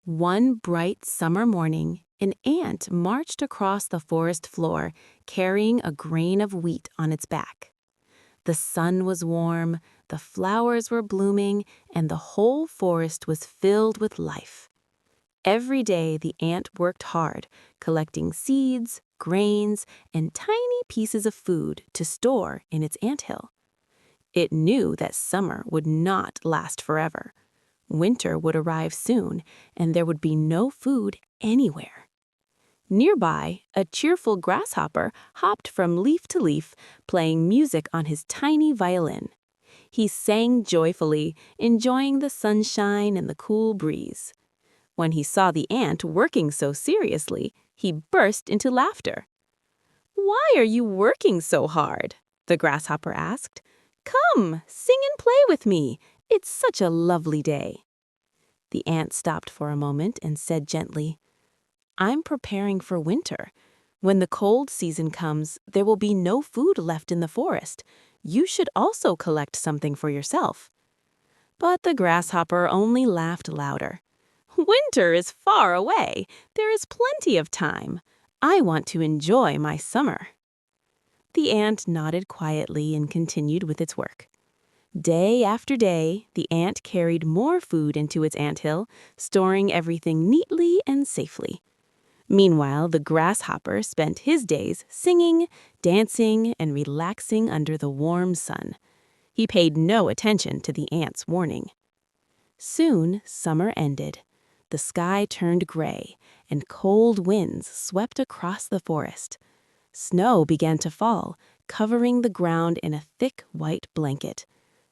One bright summer morning, an ant marched across the forest floor, carrying a grain of wheat on its back. The sun was warm, the flowers were blooming, and the whole forest was filled with life. Every day the ant worked hard, collecting seeds, grains, and tiny pieces of food to store in its anthill. It knew that summer would not last forever. Winter would arrive soon, and there would be no food anywhere. Nearby, a cheerful grasshopper hopped from leaf to leaf, playing music on his tiny violin. He sang joyfully, enjoying the sunshine and the cool breeze. When he saw the ant working so seriously, he burst into laughter. "Why are you working so hard?" the grasshopper asked. "Come, sing and play with me. It's such a lovely day." The ant stopped for a moment and said gently, "I'm preparing for winter. When the cold season comes, there will be no food left in the forest. You should also collect something for yourself." But the grasshopper only laughed louder. "Winter is far away. There is plenty of time. I want to enjoy my summer." The ant nodded quietly and continued with its work. Day after day, the ant carried more food into its anthill, storing everything neatly and safely. Meanwhile, the grasshopper spent his days singing, dancing, and relaxing under the warm sun. He paid no attention to the ant's warning. Soon, summer ended. The sky turned gray, and cold winds swept across the forest. Snow began to fall, covering the ground in a thick white blanket.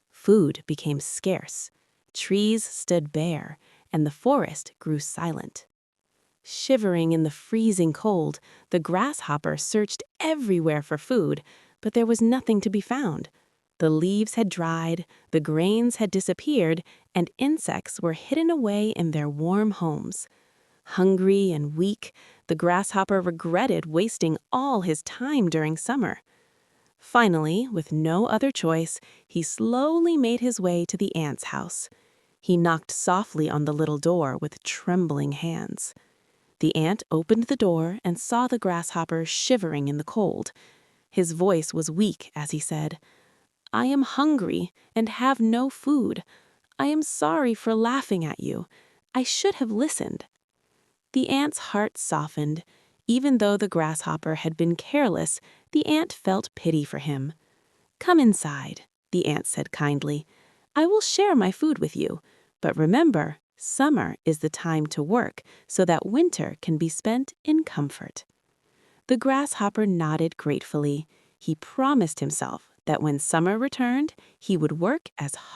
Food became scarce. Trees stood bare, and the forest grew silent. Shivering in the freezing cold, the grasshopper searched everywhere for food, but there was nothing to be found. The leaves had dried, the grains had disappeared, and insects were hidden away in their warm homes. Hungry and weak, the grasshopper regretted wasting all his time during summer. Finally, with no other choice, he slowly made his way to the ant's house. He knocked softly on the little door with trembling hands. The ant opened the door and saw the grasshopper shivering in the cold. His voice was weak as he said, "I am hungry and have no food. I am sorry for laughing at you. I should have listened." The ant's heart softened. Even though the grasshopper had been careless, the ant felt pity for him. "Come inside," the ant said kindly. "I will share my food with you. But remember, summer is the time to work so that winter can be spent in comfort." The grasshopper nodded gratefully. He promised himself that when summer returned, he would work as hard